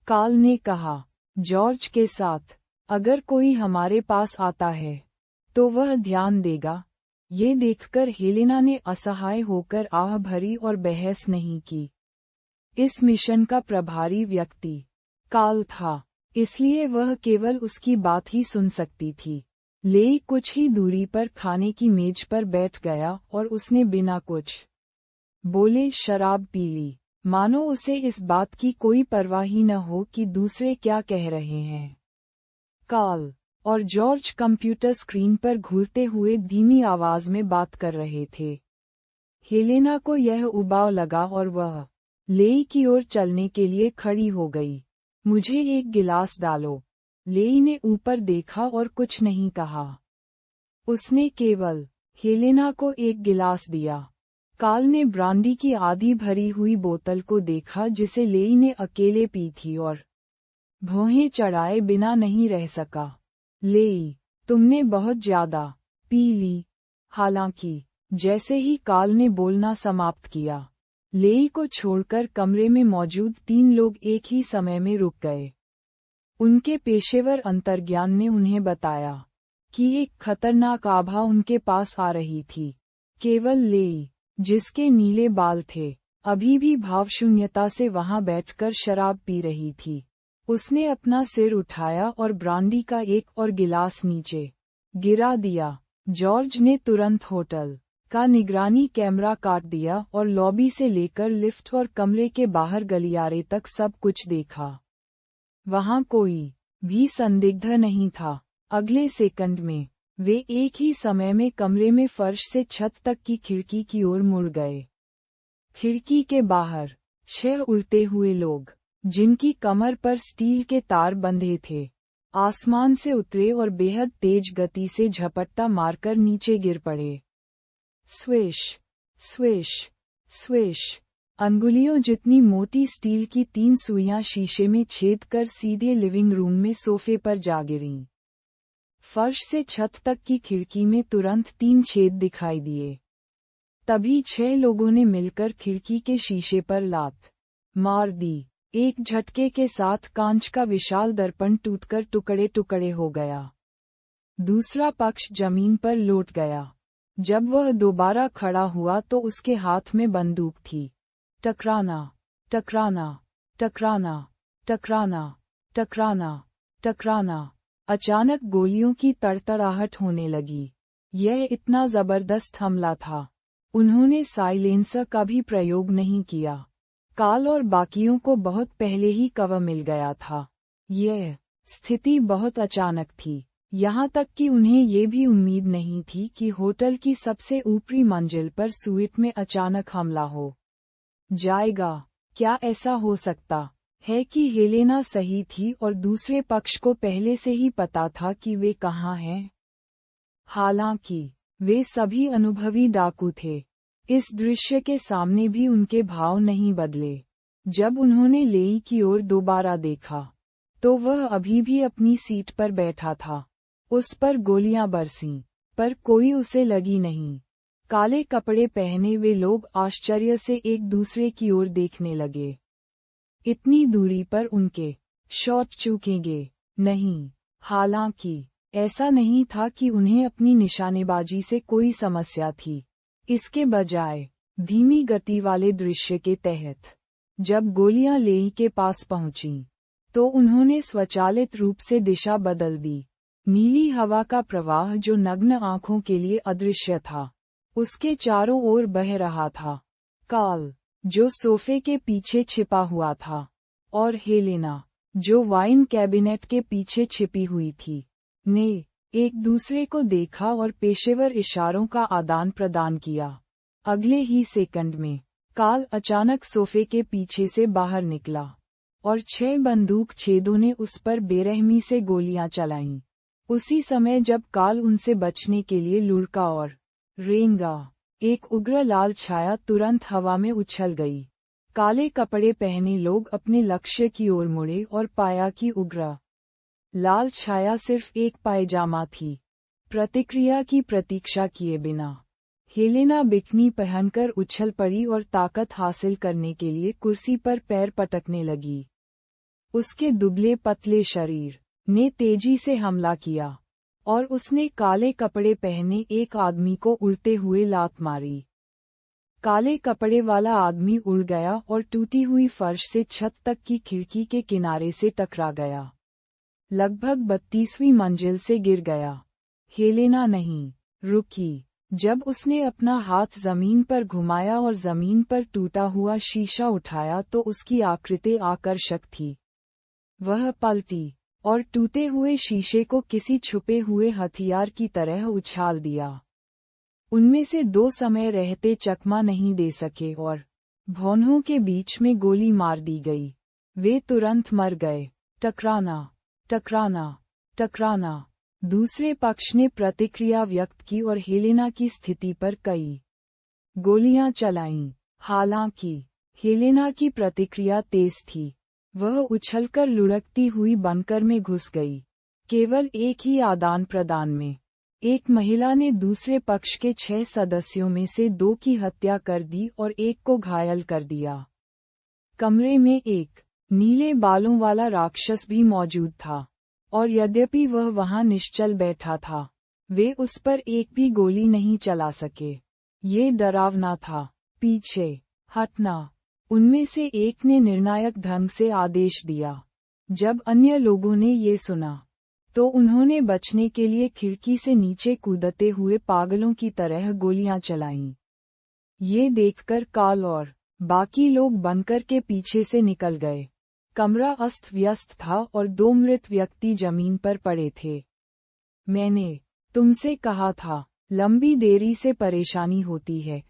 Karl ने कहा, George के साथ। अगर कोई हमारे पास आता है तो वह ध्यान देगा। ये देखकर हेलेना ने असहाय होकर आह भरी और बहस नहीं की। इस मिशन का प्रभारी व्यक्ति कार्ल था, इसलिए वह केवल उसकी बात ही सुन सकती थी। लेई कुछ ही दूरी पर खाने की मेज पर बैठ गया और उसने बिना कुछ बोले शराब पी ली, मानो उसे इस बात की कोई परवाह ही न हो कि दूसरे क्या कह रहे हैं। कार्ल और जॉर्ज कंप्यूटर स्क्रीन पर घूरते हुए धीमी आवाज में बात कर रहे थे। हेलेना को यह उबाऊ लगा और वह लेई की ओर चलने के लिए खड़ी हो गई। मुझे एक गिलास डालो। लेई ने ऊपर देखा और कुछ नहीं कहा। उसने केवल हेलेना को एक गिलास दिया। कार्ल ने ब्रांडी की आधी भरी हुई बोतल को देखा जिसे लेई ने अकेले पी थी और भौहें चढ़ाए बिना नहीं रह सका। लेई, तुमने बहुत ज्यादा पी ली। हालांकि जैसे ही कार्ल ने बोलना समाप्त किया, लेई को छोड़कर कमरे में मौजूद 3 लोग एक ही समय में रुक गए। उनके पेशेवर अंतर्ज्ञान ने उन्हें बताया कि एक खतरनाक आभा उनके पास आ रही थी। केवल लेई, जिसके नीले बाल थे, अभी भी भावशून्यता से वहां बैठकर शराब पी रही थी। उसने अपना सिर उठाया और ब्रांडी का एक और गिलास नीचे गिरा दिया। जॉर्ज ने तुरंत होटल का निगरानी कैमरा काट दिया और लॉबी से लेकर लिफ्ट और कमरे के बाहर गलियारे तक सब कुछ देखा। वहां कोई भी संदिग्ध नहीं था। अगले सेकंड में वे एक ही समय में कमरे में फर्श से छत तक की खिड़की की ओर मुड़ गए। खिड़की के बाहर 6 उड़ते हुए लोग, जिनकी कमर पर स्टील के तार बंधे थे, आसमान से उतरे और बेहद तेज गति से झपट्टा मारकर नीचे गिर पड़े। Swish, swish, swish. अंगुलियों जितनी मोटी स्टील की 3 सुइयां शीशे में छेद कर सीधे लिविंग रूम में सोफे पर जा गिरीं। फर्श से छत तक की खिड़की में तुरंत 3 छेद दिखाई दिए। तभी 6 लोगों ने मिलकर खिड़की के शीशे पर लात मार दी। एक झटके के साथ कांच का विशाल दर्पण टूटकर टुकड़े टुकड़े हो गया। दूसरा पक्ष जमीन पर लौट गया। जब वह दोबारा खड़ा हुआ तो उसके हाथ में बंदूक थी। टकराना, टकराना, टकराना, टकराना, टकराना, टकराना। अचानक गोलियों की तड़तड़ाहट होने लगी। यह इतना जबरदस्त हमला था, उन्होंने साइलेंसर का भी प्रयोग नहीं किया। कार्ल और बाकियों को बहुत पहले ही कवर मिल गया था। यह स्थिति बहुत अचानक थी, यहाँ तक कि उन्हें ये भी उम्मीद नहीं थी कि होटल की सबसे ऊपरी मंजिल पर स्वीट में अचानक हमला हो जाएगा। क्या ऐसा हो सकता है कि हेलेना सही थी और दूसरे पक्ष को पहले से ही पता था कि वे कहाँ हैं? हालांकि वे सभी अनुभवी डाकू थे, इस दृश्य के सामने भी उनके भाव नहीं बदले। जब उन्होंने लेई की ओर दोबारा देखा, तो वह अभी भी अपनी सीट पर बैठा था। उस पर गोलियां बरसीं, पर कोई उसे लगी नहीं। काले कपड़े पहने वे लोग आश्चर्य से एक दूसरे की ओर देखने लगे। इतनी दूरी पर उनके शॉट चूकेंगे नहीं। हालांकि ऐसा नहीं था कि उन्हें अपनी निशानेबाजी से कोई समस्या थी। इसके बजाय धीमी गति वाले दृश्य के तहत जब गोलियां लेई के पास पहुंचीं, तो उन्होंने स्वचालित रूप से दिशा बदल दी। नीली हवा का प्रवाह जो नग्न आंखों के लिए अदृश्य था, उसके चारों ओर बह रहा था। कार्ल, जो सोफे के पीछे छिपा हुआ था, और हेलेना, जो वाइन कैबिनेट के पीछे छिपी हुई थी, ने एक दूसरे को देखा और पेशेवर इशारों का आदान प्रदान किया। अगले ही सेकंड में कार्ल अचानक सोफे के पीछे से बाहर निकला और 6 बंदूक छेदों ने उस पर बेरहमी से गोलियां चलाईं। उसी समय जब कार्ल उनसे बचने के लिए लुढ़का और रेंगा, एक उग्र लाल छाया तुरंत हवा में उछल गई। काले कपड़े पहने लोग अपने लक्ष्य की ओर मुड़े और पाया कि उग्र लाल छाया सिर्फ एक पायजामा थी। प्रतिक्रिया की प्रतीक्षा किए बिना हेलेना बिकनी पहनकर उछल पड़ी और ताकत हासिल करने के लिए कुर्सी पर पैर पटकने लगी। उसके दुबले पतले शरीर ने तेजी से हमला किया और उसने काले कपड़े पहने एक आदमी को उड़ते हुए लात मारी। काले कपड़े वाला आदमी उड़ गया और टूटी हुई फर्श से छत तक की खिड़की के किनारे से टकरा गया। लगभग 32वीं मंजिल से गिर गया। हेलेना नहीं रुकी। जब उसने अपना हाथ जमीन पर घुमाया और जमीन पर टूटा हुआ शीशा उठाया तो उसकी आकृति आकर्षक थी। वह पलटी और टूटे हुए शीशे को किसी छुपे हुए हथियार की तरह उछाल दिया। उनमें से 2 समय रहते चकमा नहीं दे सके और भौहों के बीच में गोली मार दी गई। वे तुरंत मर गए। टकराना, टकराना, टकराना। दूसरे पक्ष ने प्रतिक्रिया व्यक्त की और हेलेना की स्थिति पर कई गोलियां चलाईं। हालांकि हेलेना की प्रतिक्रिया तेज थी। वह उछलकर लुढ़कती हुई बनकर में घुस गई। केवल एक ही आदान प्रदान में एक महिला ने दूसरे पक्ष के 6 सदस्यों में से 2 की हत्या कर दी और एक को घायल कर दिया। कमरे में एक नीले बालों वाला राक्षस भी मौजूद था, और यद्यपि वह वहां निश्चल बैठा था, वे उस पर एक भी गोली नहीं चला सके। ये डरावना था। पीछे हटना, उनमें से एक ने निर्णायक ढंग से आदेश दिया। जब अन्य लोगों ने ये सुना तो उन्होंने बचने के लिए खिड़की से नीचे कूदते हुए पागलों की तरह गोलियां चलाईं। ये देखकर कार्ल और बाकी लोग बंकर के पीछे से निकल गए। कमरा अस्त व्यस्त था और 2 मृत व्यक्ति जमीन पर पड़े थे। मैंने तुमसे कहा था, लंबी देरी से परेशानी होती है।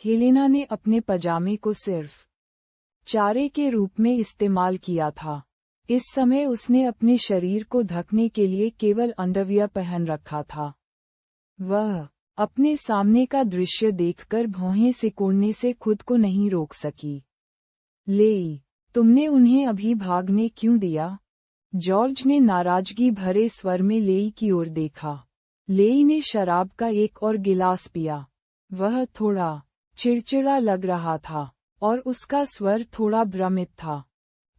हेलेना ने अपने पजामे को सिर्फ चारे के रूप में इस्तेमाल किया था। इस समय उसने अपने शरीर को ढकने के लिए केवल अंडरवियर पहन रखा था। वह अपने सामने का दृश्य देखकर भौहें सिकोड़ने से खुद को नहीं रोक सकी। लेई, तुमने उन्हें अभी भागने क्यों दिया? जॉर्ज ने नाराजगी भरे स्वर में लेई की ओर देखा। लेई ने शराब का एक और गिलास पिया। वह थोड़ा चिड़चिड़ा लग रहा था और उसका स्वर थोड़ा भ्रमित था।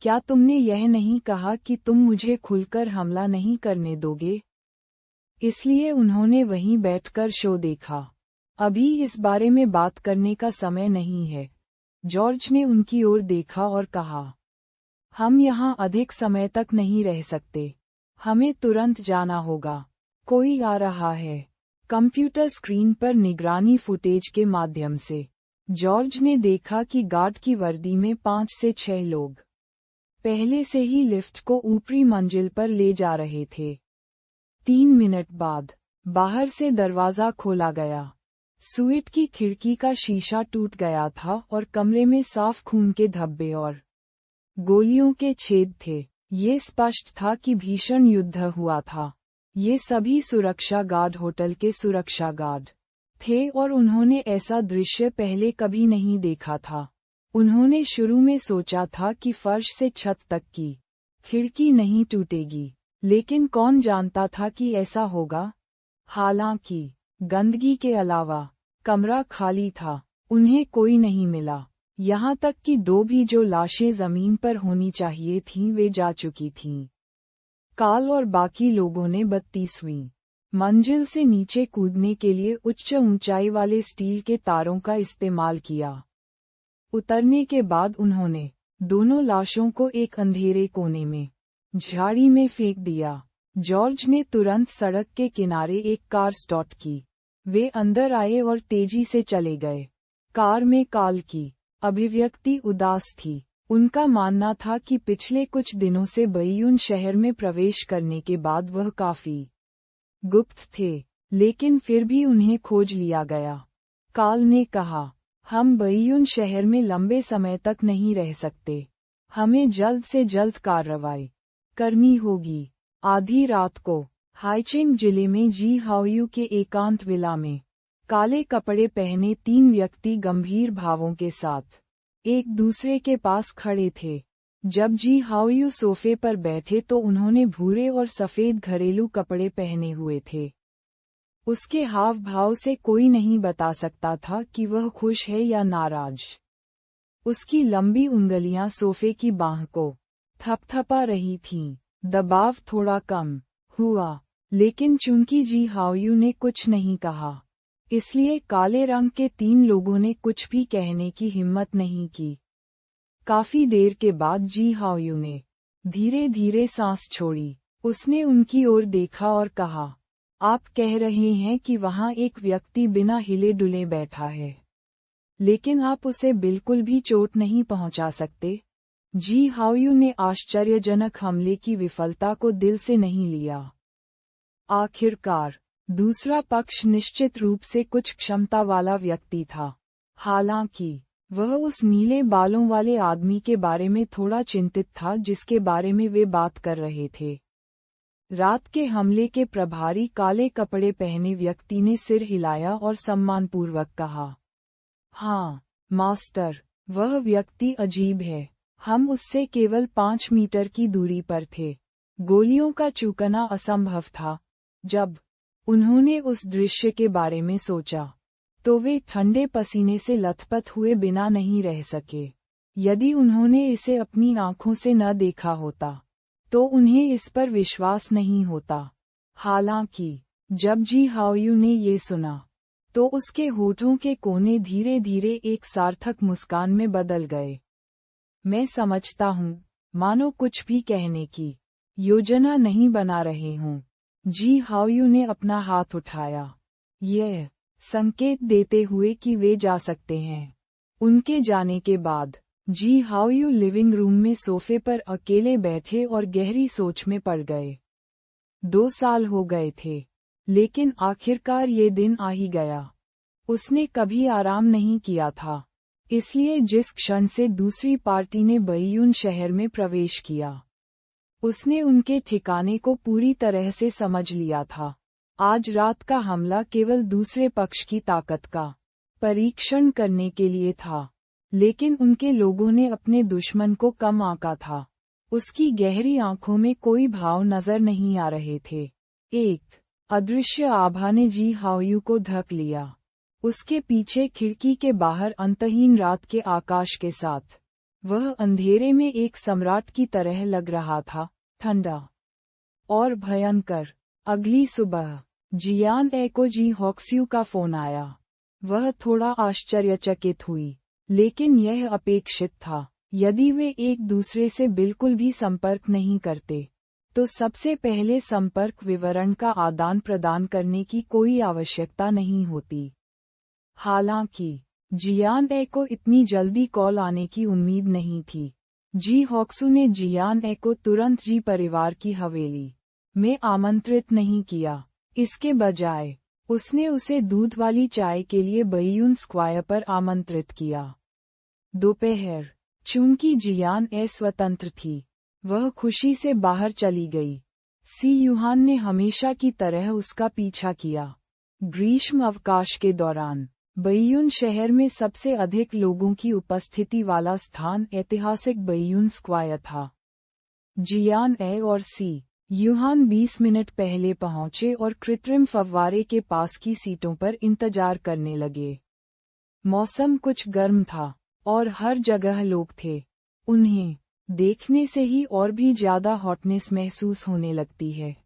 क्या तुमने यह नहीं कहा कि तुम मुझे खुलकर हमला नहीं करने दोगे? इसलिए उन्होंने वहीं बैठकर शो देखा। अभी इस बारे में बात करने का समय नहीं है। जॉर्ज ने उनकी ओर देखा और कहा, हम यहाँ अधिक समय तक नहीं रह सकते। हमें तुरंत जाना होगा। कोई आ रहा है। कंप्यूटर स्क्रीन पर निगरानी फुटेज के माध्यम से जॉर्ज ने देखा कि गार्ड की वर्दी में 5 से 6 लोग पहले से ही लिफ्ट को ऊपरी मंजिल पर ले जा रहे थे। 3 मिनट बाद बाहर से दरवाजा खोला गया। स्वीट की खिड़की का शीशा टूट गया था और कमरे में साफ खून के धब्बे और गोलियों के छेद थे। ये स्पष्ट था कि भीषण युद्ध हुआ था। ये सभी सुरक्षा गार्ड होटल के सुरक्षा गार्ड थे और उन्होंने ऐसा दृश्य पहले कभी नहीं देखा था। उन्होंने शुरू में सोचा था कि फर्श से छत तक की खिड़की नहीं टूटेगी, लेकिन कौन जानता था कि ऐसा होगा। हालांकि गंदगी के अलावा कमरा खाली था। उन्हें कोई नहीं मिला। यहाँ तक कि 2 भी जो लाशें जमीन पर होनी चाहिए थीं वे जा चुकी थीं। कार्ल और बाकी लोगों ने 32वीं मंजिल से नीचे कूदने के लिए उच्च ऊंचाई वाले स्टील के तारों का इस्तेमाल किया। उतरने के बाद उन्होंने दोनों लाशों को एक अंधेरे कोने में झाड़ी में फेंक दिया। जॉर्ज ने तुरंत सड़क के किनारे एक कार स्टॉप की। वे अंदर आए और तेजी से चले गए। कार में कार्ल की अभिव्यक्ति उदास थी। उनका मानना था कि पिछले कुछ दिनों से बैयून शहर में प्रवेश करने के बाद वह काफी गुप्त थे, लेकिन फिर भी उन्हें खोज लिया गया। कार्ल ने कहा, हम बैयून शहर में लंबे समय तक नहीं रह सकते। हमें जल्द से जल्द कार्रवाई करनी होगी। आधी रात को हाइचिंग जिले में जी हाओयू के एकांत विला में काले कपड़े पहने 3 व्यक्ति गंभीर भावों के साथ एक दूसरे के पास खड़े थे। जब जी हाओयू सोफे पर बैठे तो उन्होंने भूरे और सफेद घरेलू कपड़े पहने हुए थे। उसके हाव भाव से कोई नहीं बता सकता था कि वह खुश है या नाराज। उसकी लंबी उंगलियां सोफे की बांह को थपथपा रही थीं। दबाव थोड़ा कम हुआ, लेकिन चूंकि जी हाओयू ने कुछ नहीं कहा, इसलिए काले रंग के 3 लोगों ने कुछ भी कहने की हिम्मत नहीं की। काफी देर के बाद जी हाओयू ने धीरे धीरे सांस छोड़ी। उसने उनकी ओर देखा और कहा, आप कह रहे हैं कि वहां एक व्यक्ति बिना हिले डुले बैठा है, लेकिन आप उसे बिल्कुल भी चोट नहीं पहुंचा सकते। जी हाओयू ने आश्चर्यजनक हमले की विफलता को दिल से नहीं लिया। आखिरकार दूसरा पक्ष निश्चित रूप से कुछ क्षमता वाला व्यक्ति था। हालांकि वह उस नीले बालों वाले आदमी के बारे में थोड़ा चिंतित था जिसके बारे में वे बात कर रहे थे। रात के हमले के प्रभारी काले कपड़े पहने व्यक्ति ने सिर हिलाया और सम्मानपूर्वक कहा, हाँ, मास्टर, वह व्यक्ति अजीब है। हम उससे केवल 5 मीटर की दूरी पर थे। गोलियों का चूकना असंभव था। जब उन्होंने उस दृश्य के बारे में सोचा, तो वे ठंडे पसीने से लथपथ हुए बिना नहीं रह सके। यदि उन्होंने इसे अपनी आंखों से न देखा होता, तो उन्हें इस पर विश्वास नहीं होता। हालांकि जब जी हाओयू ने ये सुना, तो उसके होठों के कोने धीरे धीरे एक सार्थक मुस्कान में बदल गए। मैं समझता हूँ, मानो कुछ भी कहने की योजना नहीं बना रहे हूँ। जी हाओयू ने अपना हाथ उठाया, यह संकेत देते हुए कि वे जा सकते हैं। उनके जाने के बाद जी हाओयू लिविंग रूम में सोफे पर अकेले बैठे और गहरी सोच में पड़ गए। 2 साल हो गए थे, लेकिन आखिरकार ये दिन आ ही गया। उसने कभी आराम नहीं किया था, इसलिए जिस क्षण से दूसरी पार्टी ने बैयून शहर में प्रवेश किया, उसने उनके ठिकाने को पूरी तरह से समझ लिया था। आज रात का हमला केवल दूसरे पक्ष की ताकत का परीक्षण करने के लिए था, लेकिन उनके लोगों ने अपने दुश्मन को कम आंका था। उसकी गहरी आंखों में कोई भाव नजर नहीं आ रहे थे। एक अदृश्य आभा ने जी हाओयू को ढक लिया। उसके पीछे खिड़की के बाहर अंतहीन रात के आकाश के साथ वह अंधेरे में एक सम्राट की तरह लग रहा था, ठंडा और भयंकर। अगली सुबह जियान ए को जी हॉक्स्यू का फोन आया। वह थोड़ा आश्चर्यचकित हुई, लेकिन यह अपेक्षित था। यदि वे एक दूसरे से बिल्कुल भी संपर्क नहीं करते, तो सबसे पहले संपर्क विवरण का आदान प्रदान करने की कोई आवश्यकता नहीं होती। हालांकि जियान ए को इतनी जल्दी कॉल आने की उम्मीद नहीं थी। जी हॉक्सू ने जियान ए को तुरंत जी परिवार की हवेली में आमंत्रित नहीं किया। इसके बजाय उसने उसे दूध वाली चाय के लिए बैयून स्क्वायर पर आमंत्रित किया। दोपहर, चूंकि जियान ए स्वतंत्र थी, वह खुशी से बाहर चली गई। सी यूहान ने हमेशा की तरह उसका पीछा किया। ग्रीष्म अवकाश के दौरान बैयून शहर में सबसे अधिक लोगों की उपस्थिति वाला स्थान ऐतिहासिक बैयून स्क्वायर था। जियान ए और सी यूहान 20 मिनट पहले पहुंचे और कृत्रिम फव्वारे के पास की सीटों पर इंतजार करने लगे। मौसम कुछ गर्म था और हर जगह लोग थे। उन्हें देखने से ही और भी ज्यादा हॉटनेस महसूस होने लगती है।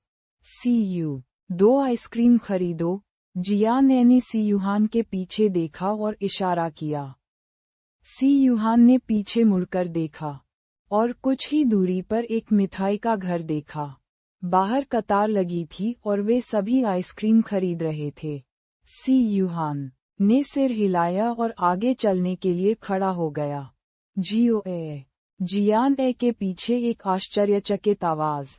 CU 2 आइसक्रीम खरीदो। जियान ए ने सी यूहान के पीछे देखा और इशारा किया। सी यूहान ने पीछे मुड़कर देखा और कुछ ही दूरी पर एक मिठाई का घर देखा। बाहर कतार लगी थी और वे सभी आइसक्रीम खरीद रहे थे। सी यूहान ने सिर हिलाया और आगे चलने के लिए खड़ा हो गया। GOA। जियान ए के पीछे एक आश्चर्यचकित आवाज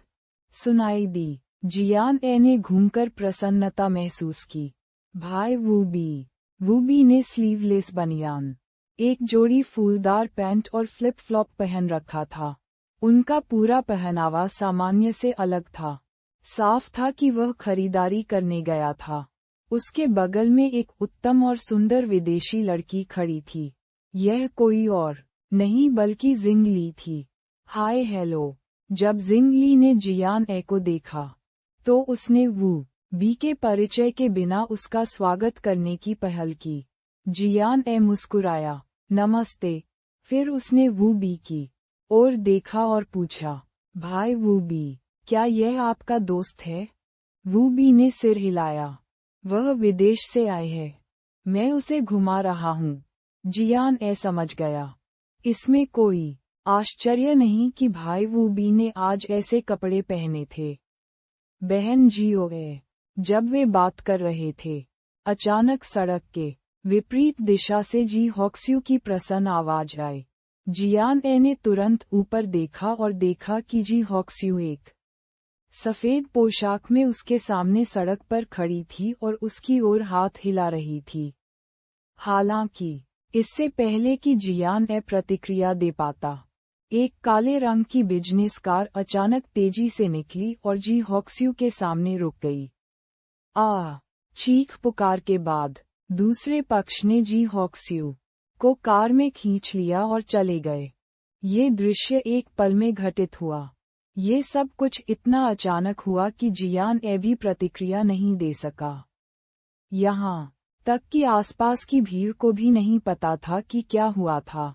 सुनाई दी। जियान ए ने घूमकर प्रसन्नता महसूस की। भाई वूबी ने स्लीवलेस बनियान, एक जोड़ी फूलदार पैंट और फ्लिप फ्लॉप पहन रखा था। उनका पूरा पहनावा सामान्य से अलग था। साफ था कि वह खरीदारी करने गया था। उसके बगल में एक उत्तम और सुंदर विदेशी लड़की खड़ी थी। यह कोई और नहीं बल्कि जिंग ली थी। Hi hello. जब जिंग ली ने जियान ए को देखा, तो उसने बी के परिचय के बिना उसका स्वागत करने की पहल की। जियान ए मुस्कुराया, नमस्ते। फिर उसने बी की और देखा और पूछा, भाई वूबी, क्या यह आपका दोस्त है? वूबी ने सिर हिलाया। वह विदेश से आए है। मैं उसे घुमा रहा हूँ। जियान समझ गया। इसमें कोई आश्चर्य नहीं कि भाई वूबी ने आज ऐसे कपड़े पहने थे। बहन जियो जब वे बात कर रहे थे, अचानक सड़क के विपरीत दिशा से जी हॉक्स्यू की प्रसन्न आवाज आई। जियान ने तुरंत ऊपर देखा और देखा कि जी हॉक्स्यू एक सफेद पोशाक में उसके सामने सड़क पर खड़ी थी और उसकी ओर हाथ हिला रही थी। हालांकि इससे पहले कि जियान प्रतिक्रिया दे पाता, एक काले रंग की बिजनेस कार अचानक तेजी से निकली और जी हॉक्स्यू के सामने रुक गई। चीख पुकार के बाद दूसरे पक्ष ने जी हॉक्स्यू को कार में खींच लिया और चले गए। ये दृश्य एक पल में घटित हुआ। ये सब कुछ इतना अचानक हुआ कि जियान भी प्रतिक्रिया नहीं दे सका। यहाँ तक कि आसपास की भीड़ को भी नहीं पता था कि क्या हुआ था।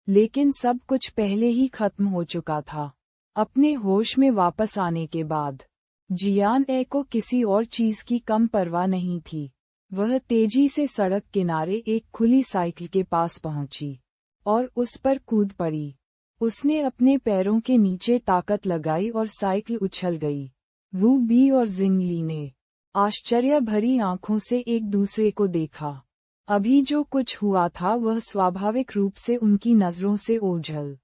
लेकिन सब कुछ पहले ही खत्म हो चुका था। अपने होश में वापस आने के बाद जियान को किसी और चीज की कम परवाह नहीं थी। वह तेजी से सड़क किनारे एक खुली साइकिल के पास पहुंची और उस पर कूद पड़ी। उसने अपने पैरों के नीचे ताकत लगाई और साइकिल उछल गई। वू बी और जिंगली ने आश्चर्य भरी आंखों से एक दूसरे को देखा। अभी जो कुछ हुआ था वह स्वाभाविक रूप से उनकी नजरों से ओझल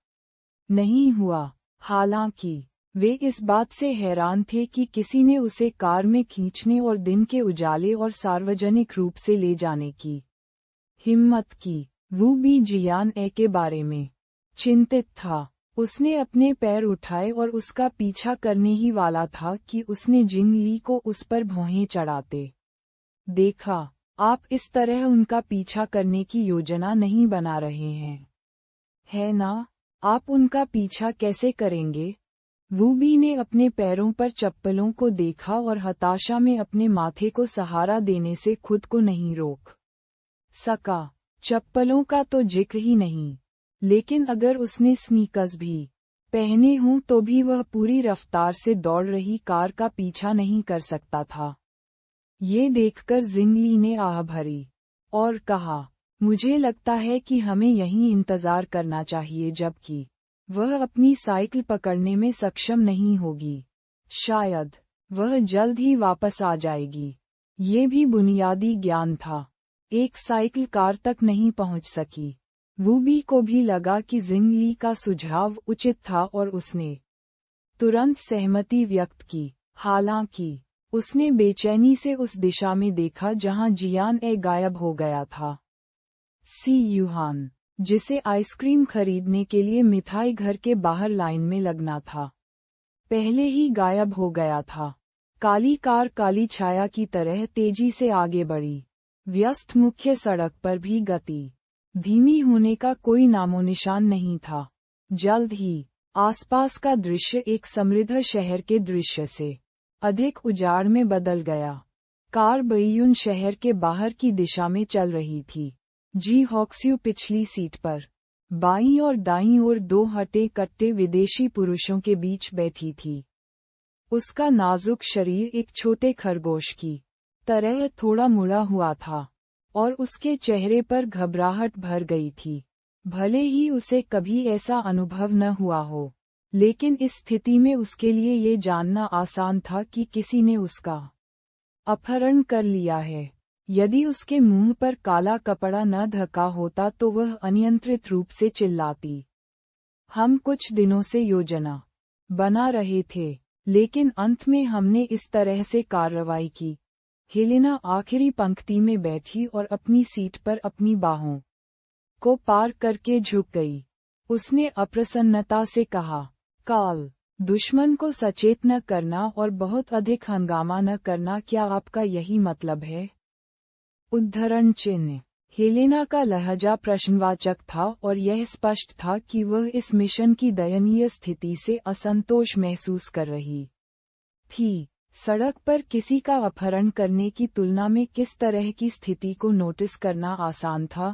नहीं हुआ। हालांकि वे इस बात से हैरान थे कि किसी ने उसे कार में खींचने और दिन के उजाले और सार्वजनिक रूप से ले जाने की हिम्मत की। वू बी जियान के बारे में चिंतित था। उसने अपने पैर उठाए और उसका पीछा करने ही वाला था कि उसने जिंग ली को उस पर भौहें चढ़ाते देखा। आप इस तरह उनका पीछा करने की योजना नहीं बना रहे हैं, है ना? आप उनका पीछा कैसे करेंगे? वू बी ने अपने पैरों पर चप्पलों को देखा और हताशा में अपने माथे को सहारा देने से खुद को नहीं रोक सका। चप्पलों का तो जिक्र ही नहीं, लेकिन अगर उसने स्नीकर्स भी पहने हों तो भी वह पूरी रफ्तार से दौड़ रही कार का पीछा नहीं कर सकता था। ये देखकर जिंगली ने आह भरी और कहा, मुझे लगता है कि हमें यहीं इंतजार करना चाहिए जबकि वह अपनी साइकिल पकड़ने में सक्षम नहीं होगी। शायद वह जल्द ही वापस आ जाएगी। ये भी बुनियादी ज्ञान था। एक साइकिल कार तक नहीं पहुंच सकी। वू बी को भी लगा कि जिंगली का सुझाव उचित था और उसने तुरंत सहमति व्यक्त की। हालांकि उसने बेचैनी से उस दिशा में देखा जहां जियान गायब हो गया था। सी यूहान, जिसे आइसक्रीम खरीदने के लिए मिठाई घर के बाहर लाइन में लगना था, पहले ही गायब हो गया था। काली कार काली छाया की तरह तेजी से आगे बढ़ी। व्यस्त मुख्य सड़क पर भी गति धीमी होने का कोई नामोनिशान नहीं था। जल्द ही आसपास का दृश्य एक समृद्ध शहर के दृश्य से अधिक उजाड़ में बदल गया। कार बैयून शहर के बाहर की दिशा में चल रही थी। जी हॉक्स्यू पिछली सीट पर बाईं और दाईं ओर दो हटे कट्टे विदेशी पुरुषों के बीच बैठी थी। उसका नाजुक शरीर एक छोटे खरगोश की तरह थोड़ा मुड़ा हुआ था और उसके चेहरे पर घबराहट भर गई थी। भले ही उसे कभी ऐसा अनुभव न हुआ हो, लेकिन इस स्थिति में उसके लिए ये जानना आसान था कि किसी ने उसका अपहरण कर लिया है। यदि उसके मुंह पर काला कपड़ा न ढका होता तो वह अनियंत्रित रूप से चिल्लाती। हम कुछ दिनों से योजना बना रहे थे, लेकिन अंत में हमने इस तरह से कार्रवाई की। हेलेना आखिरी पंक्ति में बैठी और अपनी सीट पर अपनी बाहों को पार करके झुक गई। उसने अप्रसन्नता से कहा, काल, दुश्मन को सचेत न करना और बहुत अधिक हंगामा न करना, क्या आपका यही मतलब है? उद्धरण चिन्ह। हेलेना का लहजा प्रश्नवाचक था और यह स्पष्ट था कि वह इस मिशन की दयनीय स्थिति से असंतोष महसूस कर रही थी। सड़क पर किसी का अपहरण करने की तुलना में किस तरह की स्थिति को नोटिस करना आसान था?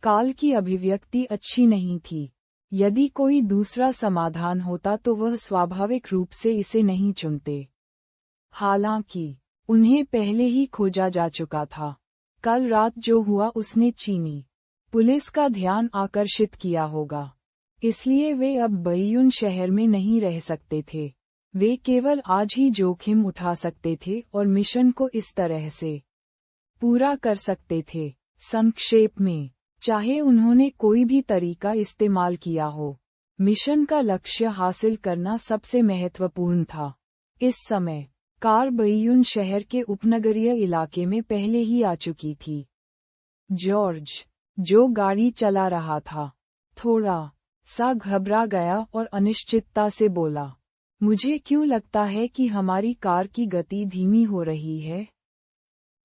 काल की अभिव्यक्ति अच्छी नहीं थी, यदि कोई दूसरा समाधान होता तो वह स्वाभाविक रूप से इसे नहीं चुनते। हालांकि उन्हें पहले ही खोजा जा चुका था। कल रात जो हुआ उसने चीनी पुलिस का ध्यान आकर्षित किया होगा, इसलिए वे अब बैयून शहर में नहीं रह सकते थे। वे केवल आज ही जोखिम उठा सकते थे और मिशन को इस तरह से पूरा कर सकते थे। संक्षेप में, चाहे उन्होंने कोई भी तरीका इस्तेमाल किया हो, मिशन का लक्ष्य हासिल करना सबसे महत्वपूर्ण था। इस समय कार बैयून शहर के उपनगरीय इलाके में पहले ही आ चुकी थी। जॉर्ज, जो गाड़ी चला रहा था, थोड़ा सा घबरा गया और अनिश्चितता से बोला, मुझे क्यों लगता है कि हमारी कार की गति धीमी हो रही है?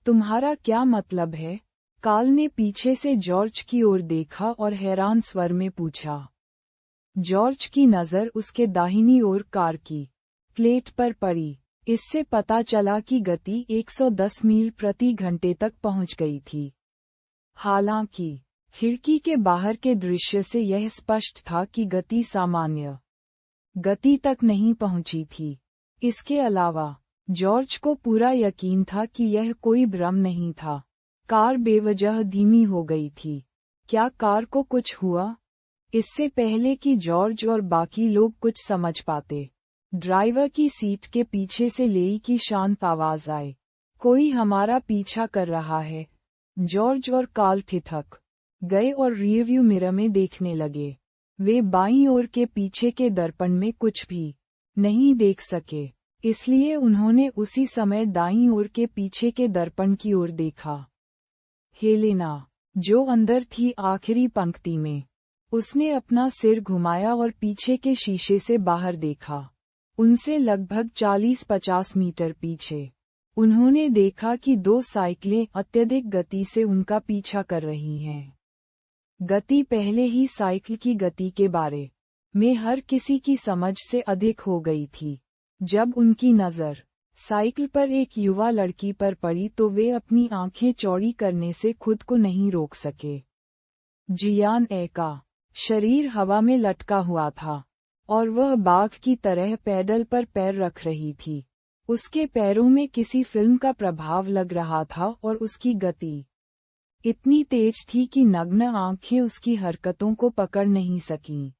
तुम्हारा क्या मतलब है? काल ने पीछे से जॉर्ज की ओर देखा और हैरान स्वर में पूछा। जॉर्ज की नज़र उसके दाहिनी ओर कार की प्लेट पर पड़ी। इससे पता चला कि गति 110 मील प्रति घंटे तक पहुंच गई थी। हालांकि खिड़की के बाहर के दृश्य से यह स्पष्ट था कि गति सामान्य गति तक नहीं पहुंची थी। इसके अलावा जॉर्ज को पूरा यकीन था कि यह कोई भ्रम नहीं था। कार बेवजह धीमी हो गई थी। क्या कार को कुछ हुआ? इससे पहले कि जॉर्ज और बाकी लोग कुछ समझ पाते, ड्राइवर की सीट के पीछे से लेई की शांत आवाज आए, कोई हमारा पीछा कर रहा है। जॉर्ज और काल ठिठक गए और रियरव्यू मिरर में देखने लगे। वे बाईं ओर के पीछे के दर्पण में कुछ भी नहीं देख सके, इसलिए उन्होंने उसी समय दाईं ओर के पीछे के दर्पण की ओर देखा। हेलेना, जो अंदर थी आखिरी पंक्ति में, उसने अपना सिर घुमाया और पीछे के शीशे से बाहर देखा। उनसे लगभग 40-50 मीटर पीछे उन्होंने देखा कि दो साइकिलें अत्यधिक गति से उनका पीछा कर रही हैं। गति पहले ही साइकिल की गति के बारे में हर किसी की समझ से अधिक हो गई थी। जब उनकी नज़र साइकिल पर एक युवा लड़की पर पड़ी तो वे अपनी आंखें चौड़ी करने से खुद को नहीं रोक सके। जियान ए का शरीर हवा में लटका हुआ था और वह बाघ की तरह पैडल पर पैर रख रही थी। उसके पैरों में किसी फिल्म का प्रभाव लग रहा था और उसकी गति इतनी तेज थी कि नग्न आंखें उसकी हरकतों को पकड़ नहीं सकीं।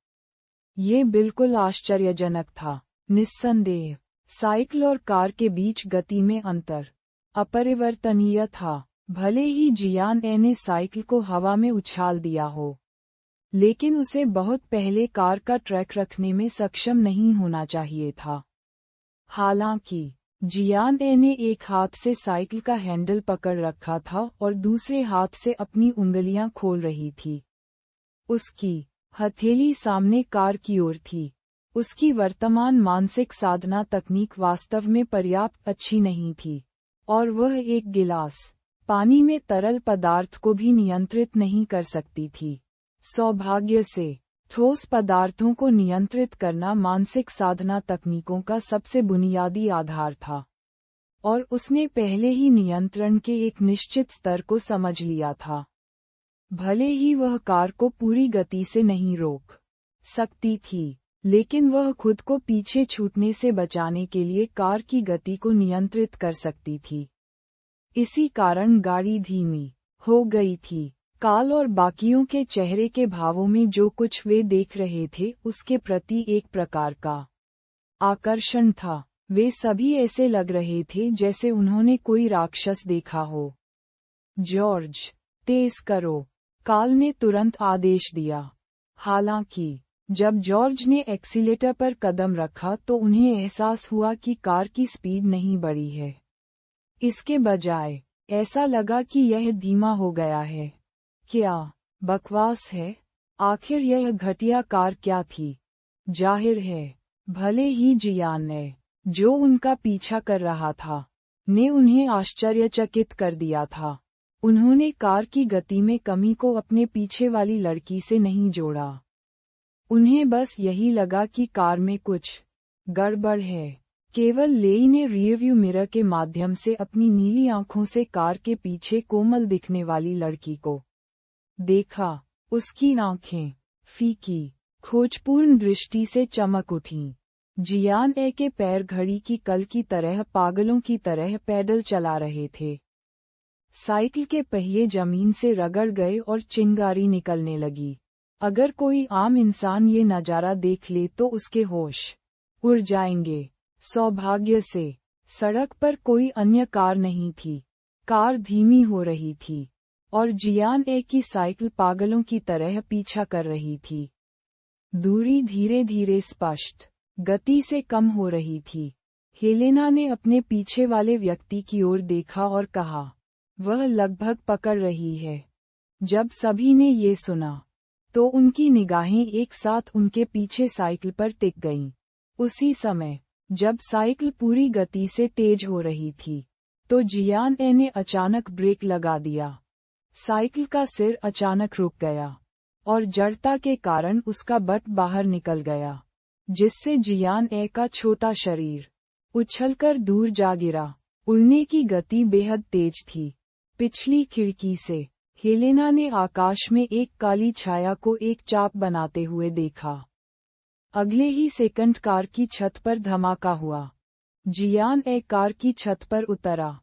ये बिल्कुल आश्चर्यजनक था। निस्संदेह साइकिल और कार के बीच गति में अंतर अपरिवर्तनीय था। भले ही जियान ए ने साइकिल को हवा में उछाल दिया हो, लेकिन उसे बहुत पहले कार का ट्रैक रखने में सक्षम नहीं होना चाहिए था। हालांकि जियान ए ने एक हाथ से साइकिल का हैंडल पकड़ रखा था और दूसरे हाथ से अपनी उंगलियां खोल रही थी। उसकी हथेली सामने कार की ओर थी। उसकी वर्तमान मानसिक साधना तकनीक वास्तव में पर्याप्त अच्छी नहीं थी, और वह एक गिलास पानी में तरल पदार्थ को भी नियंत्रित नहीं कर सकती थी। सौभाग्य से ठोस पदार्थों को नियंत्रित करना मानसिक साधना तकनीकों का सबसे बुनियादी आधार था, और उसने पहले ही नियंत्रण के एक निश्चित स्तर को समझ लिया था। भले ही वह कार को पूरी गति से नहीं रोक सकती थी, लेकिन वह खुद को पीछे छूटने से बचाने के लिए कार की गति को नियंत्रित कर सकती थी। इसी कारण गाड़ी धीमी हो गई थी। काल और बाकियों के चेहरे के भावों में जो कुछ वे देख रहे थे उसके प्रति एक प्रकार का आकर्षण था। वे सभी ऐसे लग रहे थे जैसे उन्होंने कोई राक्षस देखा हो। जॉर्ज, तेज करो, काल ने तुरंत आदेश दिया। हालांकि जब जॉर्ज ने एक्सीलेटर पर कदम रखा तो उन्हें एहसास हुआ कि कार की स्पीड नहीं बढ़ी है। इसके बजाय ऐसा लगा कि यह धीमा हो गया है। क्या बकवास है? आखिर यह घटिया कार क्या थी? जाहिर है, भले ही जियान ने, जो उनका पीछा कर रहा था, ने उन्हें आश्चर्यचकित कर दिया था। उन्होंने कार की गति में कमी को अपने पीछे वाली लड़की से नहीं जोड़ा। उन्हें बस यही लगा कि कार में कुछ गड़बड़ है। केवल लेई ने रियरव्यू मिरर के माध्यम से अपनी नीली आंखों से कार के पीछे कोमल दिखने वाली लड़की को देखा। उसकी आंखें फीकी, खोजपूर्ण दृष्टि से चमक उठीं। जियान ए के पैर घड़ी की कल की तरह पागलों की तरह पैदल चला रहे थे। साइकिल के पहिए जमीन से रगड़ गए और चिंगारी निकलने लगी। अगर कोई आम इंसान ये नजारा देख ले तो उसके होश उड़ जाएंगे। सौभाग्य से सड़क पर कोई अन्य कार नहीं थी। कार धीमी हो रही थी और जियान ए की साइकिल पागलों की तरह पीछा कर रही थी। दूरी धीरे धीरे स्पष्ट गति से कम हो रही थी। हेलेना ने अपने पीछे वाले व्यक्ति की ओर देखा और कहा, वह लगभग पकड़ रही है। जब सभी ने ये सुना तो उनकी निगाहें एक साथ उनके पीछे साइकिल पर टिक गईं। उसी समय जब साइकिल पूरी गति से तेज हो रही थी तो जियान ए ने अचानक ब्रेक लगा दिया। साइकिल का सिर अचानक रुक गया और जड़ता के कारण उसका बट बाहर निकल गया, जिससे जियान ए का छोटा शरीर उछलकर दूर जा गिरा। उड़ने की गति बेहद तेज थी। पिछली खिड़की से हेलेना ने आकाश में एक काली छाया को एक चाप बनाते हुए देखा। अगले ही सेकंड कार की छत पर धमाका हुआ। जियान ए कार की छत पर उतरा।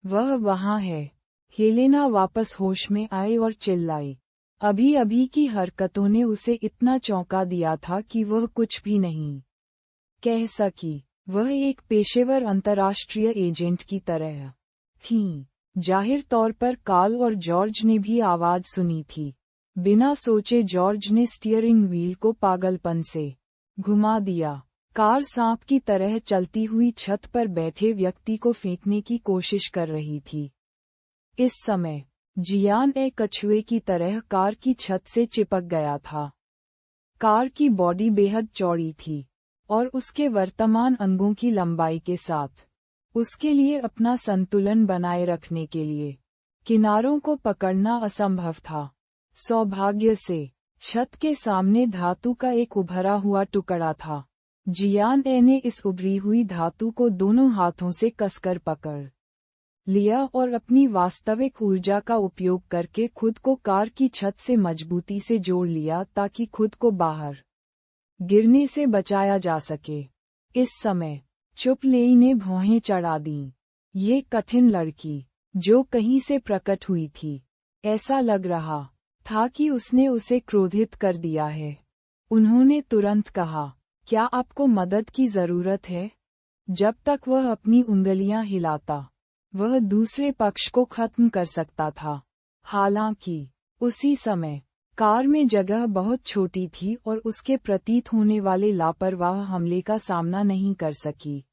वह वहाँ है। हेलेना वापस होश में आई और चिल्लाई। अभी अभी की हरकतों ने उसे इतना चौंका दिया था कि वह कुछ भी नहीं कह सकी। वह एक पेशेवर अंतर्राष्ट्रीय एजेंट की तरह थी। जाहिर तौर पर कार्ल और जॉर्ज ने भी आवाज सुनी थी। बिना सोचे जॉर्ज ने स्टीयरिंग व्हील को पागलपन से घुमा दिया। कार सांप की तरह चलती हुई छत पर बैठे व्यक्ति को फेंकने की कोशिश कर रही थी। इस समय जियान ए कछुए की तरह कार की छत से चिपक गया था। कार की बॉडी बेहद चौड़ी थी और उसके वर्तमान अंगों की लंबाई के साथ उसके लिए अपना संतुलन बनाए रखने के लिए किनारों को पकड़ना असंभव था। सौभाग्य से छत के सामने धातु का एक उभरा हुआ टुकड़ा था। जियान ए ने इस उभरी हुई धातु को दोनों हाथों से कसकर पकड़ लिया और अपनी वास्तविक ऊर्जा का उपयोग करके खुद को कार की छत से मजबूती से जोड़ लिया ताकि खुद को बाहर गिरने से बचाया जा सके। इस समय चुप लेई ने भौहें चढ़ा दीं। ये कठिन लड़की जो कहीं से प्रकट हुई थी, ऐसा लग रहा था कि उसने उसे क्रोधित कर दिया है। उन्होंने तुरंत कहा, क्या आपको मदद की जरूरत है? जब तक वह अपनी उंगलियां हिलाता, वह दूसरे पक्ष को खत्म कर सकता था। हालांकि उसी समय कार में जगह बहुत छोटी थी और उसके प्रतीत होने वाले लापरवाह हमले का सामना नहीं कर सकी।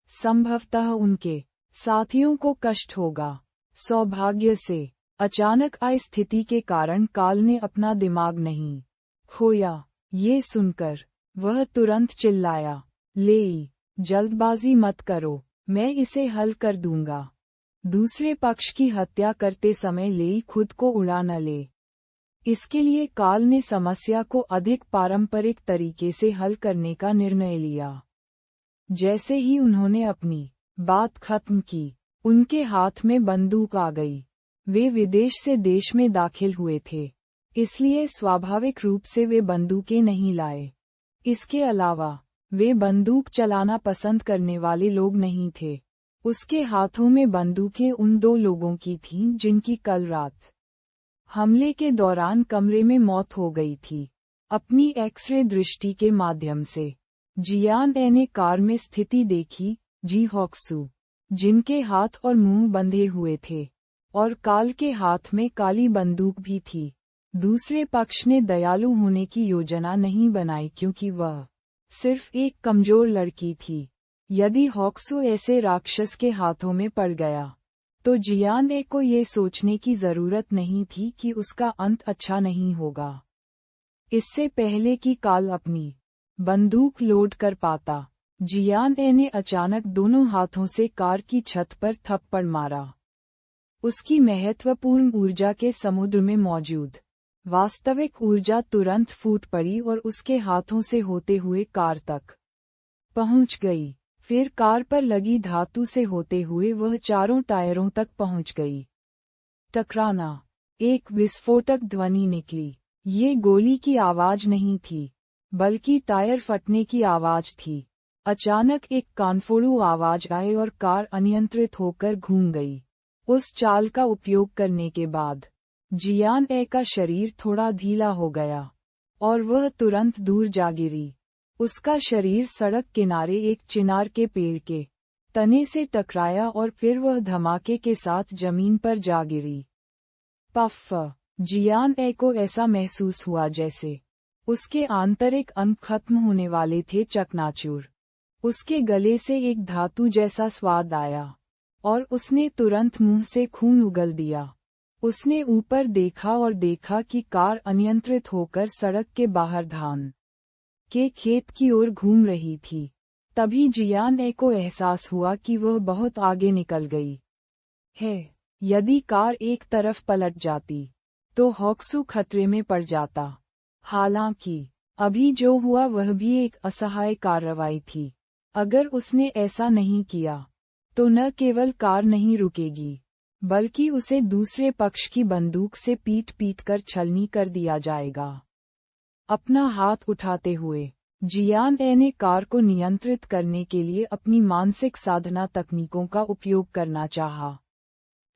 संभवतः उनके साथियों को कष्ट होगा। सौभाग्य से अचानक आई स्थिति के कारण कार्ल ने अपना दिमाग नहीं खोया। ये सुनकर वह तुरंत चिल्लाया, लेई, जल्दबाजी मत करो, मैं इसे हल कर दूंगा। दूसरे पक्ष की हत्या करते समय लेई खुद को उड़ा न ले। इसके लिए कार्ल ने समस्या को अधिक पारंपरिक तरीके से हल करने का निर्णय लिया। जैसे ही उन्होंने अपनी बात खत्म की, उनके हाथ में बंदूक आ गई। वे विदेश से देश में दाखिल हुए थे, इसलिए स्वाभाविक रूप से वे बंदूकें नहीं लाए। इसके अलावा वे बंदूक चलाना पसंद करने वाले लोग नहीं थे। उसके हाथों में बंदूकें उन दो लोगों की थीं जिनकी कल रात हमले के दौरान कमरे में मौत हो गई थी। अपनी एक्स-रे दृष्टि के माध्यम से जियान ए ने कार में स्थिति देखी, जी हॉक्सू, जिनके हाथ और मुंह बंधे हुए थे, और कार्ल के हाथ में काली बंदूक भी थी। दूसरे पक्ष ने दयालु होने की योजना नहीं बनाई क्योंकि वह सिर्फ एक कमजोर लड़की थी। यदि हॉक्सू ऐसे राक्षस के हाथों में पड़ गया तो जियान ए को ये सोचने की जरूरत नहीं थी कि उसका अंत अच्छा नहीं होगा। इससे पहले कि कार्ल अपनी बंदूक लोड कर पाता, जियान ए ने अचानक दोनों हाथों से कार की छत पर थप्पड़ मारा। उसकी महत्वपूर्ण ऊर्जा के समुद्र में मौजूद वास्तविक ऊर्जा तुरंत फूट पड़ी और उसके हाथों से होते हुए कार तक पहुंच गई। फिर कार पर लगी धातु से होते हुए वह चारों टायरों तक पहुंच गई। टकराना, एक विस्फोटक ध्वनि निकली। ये गोली की आवाज नहीं थी, बल्कि टायर फटने की आवाज थी। अचानक एक कानफोड़ू आवाज आई और कार अनियंत्रित होकर घूम गई। उस चाल का उपयोग करने के बाद जियान ए का शरीर थोड़ा ढीला हो गया और वह तुरंत दूर जा गिरी। उसका शरीर सड़क किनारे एक चिनार के पेड़ के तने से टकराया और फिर वह धमाके के साथ जमीन पर जा गिरी। पफ! जियान ए को ऐसा महसूस हुआ जैसे उसके आंतरिक अंग खत्म होने वाले थे, चकनाचूर। उसके गले से एक धातु जैसा स्वाद आया और उसने तुरंत मुंह से खून उगल दिया। उसने ऊपर देखा और देखा कि कार अनियंत्रित होकर सड़क के बाहर धान के खेत की ओर घूम रही थी। तभी जियान ए को एहसास हुआ कि वह बहुत आगे निकल गई है। यदि कार एक तरफ पलट जाती तो हॉक्सू खतरे में पड़ जाता। हालांकि अभी जो हुआ वह भी एक असहाय कार्रवाई थी। अगर उसने ऐसा नहीं किया तो न केवल कार नहीं रुकेगी, बल्कि उसे दूसरे पक्ष की बंदूक से पीट कर छलनी कर दिया जाएगा। अपना हाथ उठाते हुए जियान ए ने कार को नियंत्रित करने के लिए अपनी मानसिक साधना तकनीकों का उपयोग करना चाहा,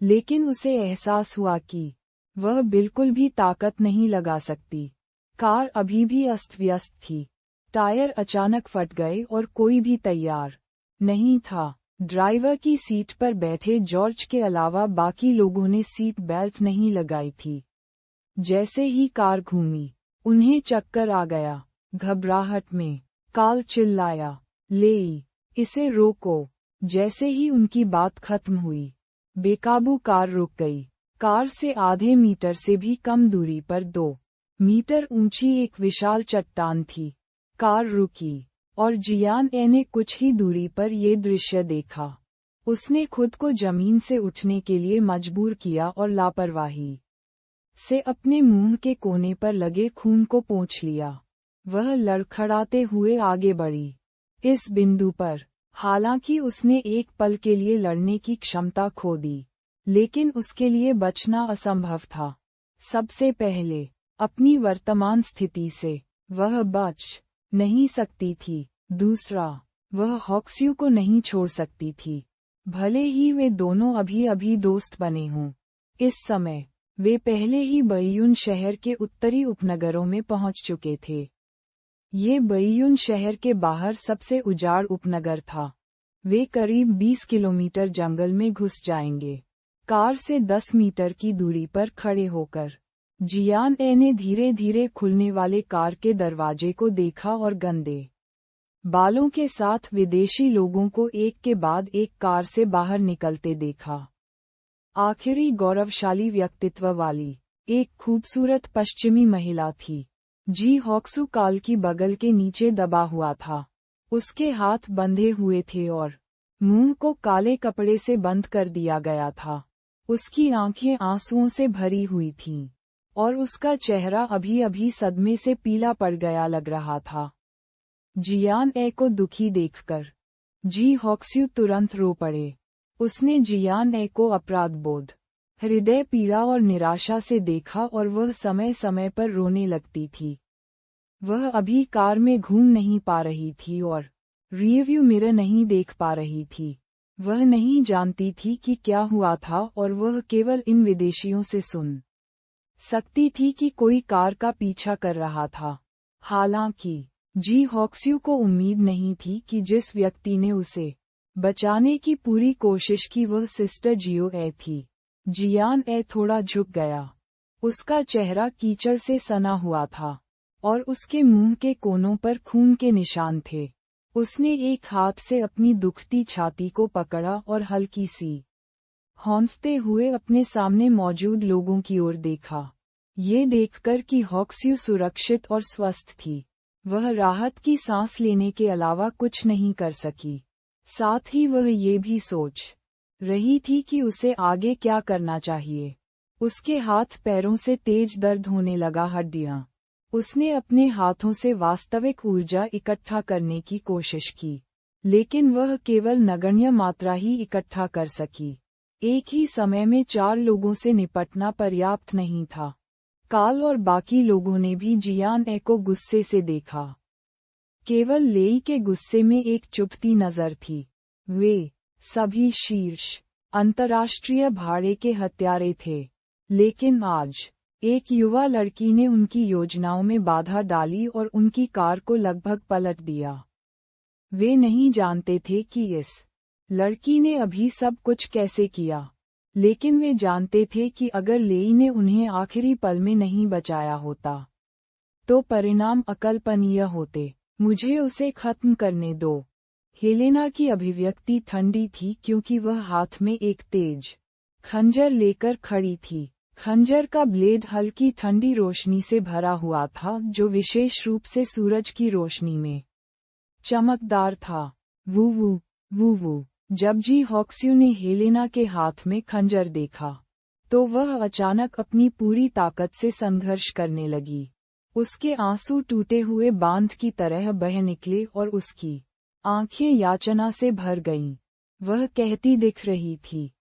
लेकिन उसे एहसास हुआ कि वह बिल्कुल भी ताकत नहीं लगा सकती। कार अभी भी अस्त व्यस्त थी। टायर अचानक फट गए और कोई भी तैयार नहीं था। ड्राइवर की सीट पर बैठे जॉर्ज के अलावा बाकी लोगों ने सीट बेल्ट नहीं लगाई थी। जैसे ही कार घूमी, उन्हें चक्कर आ गया। घबराहट में कार्ल चिल्लाया, ले इसे रोको। जैसे ही उनकी बात खत्म हुई, बेकाबू कार रुक गई। कार से आधे मीटर से भी कम दूरी पर 2 मीटर ऊंची एक विशाल चट्टान थी। कार रुकी और जियान ए ने कुछ ही दूरी पर ये दृश्य देखा। उसने खुद को जमीन से उठने के लिए मजबूर किया और लापरवाही से अपने मुंह के कोने पर लगे खून को पोंछ लिया। वह लड़खड़ाते हुए आगे बढ़ी। इस बिंदु पर हालांकि उसने एक पल के लिए लड़ने की क्षमता खो दी, लेकिन उसके लिए बचना असंभव था। सबसे पहले अपनी वर्तमान स्थिति से वह बच नहीं सकती थी। दूसरा, वह हॉक्स्यू को नहीं छोड़ सकती थी, भले ही वे दोनों अभी अभी दोस्त बने हों। इस समय वे पहले ही बैयुन शहर के उत्तरी उपनगरों में पहुंच चुके थे। ये बैयुन शहर के बाहर सबसे उजाड़ उपनगर था। वे करीब 20 किलोमीटर जंगल में घुस जाएंगे। कार से 10 मीटर की दूरी पर खड़े होकर जियान ए ने धीरे धीरे खुलने वाले कार के दरवाजे को देखा और गंदे बालों के साथ विदेशी लोगों को एक के बाद एक कार से बाहर निकलते देखा। आखिरी गौरवशाली व्यक्तित्व वाली एक खूबसूरत पश्चिमी महिला थी। जी हॉक्सू काल की बगल के नीचे दबा हुआ था। उसके हाथ बंधे हुए थे और मुंह को काले कपड़े से बंद कर दिया गया था। उसकी आंखें आंसुओं से भरी हुई थीं और उसका चेहरा अभी अभी सदमे से पीला पड़ गया लग रहा था। जियान ए को दुखी देखकर जी हॉक्स्यू तुरंत रो पड़े। उसने जियान ए को अपराध बोध, हृदय पीड़ा और निराशा से देखा और वह समय समय पर रोने लगती थी। वह अभी कार में घूम नहीं पा रही थी और रियरव्यू मिरर नहीं देख पा रही थी। वह नहीं जानती थी कि क्या हुआ था और वह केवल इन विदेशियों से सुन सकती थी कि कोई कार का पीछा कर रहा था। हालांकि जी हॉक्स्यू को उम्मीद नहीं थी कि जिस व्यक्ति ने उसे बचाने की पूरी कोशिश की वह सिस्टर जियो ए थी। जियान ए थोड़ा झुक गया। उसका चेहरा कीचड़ से सना हुआ था और उसके मुंह के कोनों पर खून के निशान थे। उसने एक हाथ से अपनी दुखती छाती को पकड़ा और हल्की सी हौंफते हुए अपने सामने मौजूद लोगों की ओर देखा। ये देखकर कि हॉक्स्यू सुरक्षित और स्वस्थ थी, वह राहत की सांस लेने के अलावा कुछ नहीं कर सकी। साथ ही वह ये भी सोच रही थी कि उसे आगे क्या करना चाहिए। उसके हाथ पैरों से तेज दर्द होने लगा। हड्डियां। उसने अपने हाथों से वास्तविक ऊर्जा इकट्ठा करने की कोशिश की, लेकिन वह केवल नगण्य मात्रा ही इकट्ठा कर सकी। एक ही समय में 4 लोगों से निपटना पर्याप्त नहीं था। कार्ल और बाकी लोगों ने भी जियान ए को गुस्से से देखा। केवल लेई के गुस्से में एक चुभती नजर थी। वे सभी शीर्ष अंतर्राष्ट्रीय भाड़े के हत्यारे थे, लेकिन आज एक युवा लड़की ने उनकी योजनाओं में बाधा डाली और उनकी कार को लगभग पलट दिया। वे नहीं जानते थे कि इस लड़की ने अभी सब कुछ कैसे किया, लेकिन वे जानते थे कि अगर लेई ने उन्हें आखिरी पल में नहीं बचाया होता, तो परिणाम अकल्पनीय होते। मुझे उसे खत्म करने दो। हेलेना की अभिव्यक्ति ठंडी थी क्योंकि वह हाथ में एक तेज खंजर लेकर खड़ी थी। खंजर का ब्लेड हल्की ठंडी रोशनी से भरा हुआ था, जो विशेष रूप से सूरज की रोशनी में चमकदार था। वू वू वू वू। जब जी हॉक्स्यू ने हेलेना के हाथ में खंजर देखा, तो वह अचानक अपनी पूरी ताकत से संघर्ष करने लगी। उसके आंसू टूटे हुए बांध की तरह बह निकले और उसकी आंखें याचना से भर गईं। वह कहती दिख रही थी,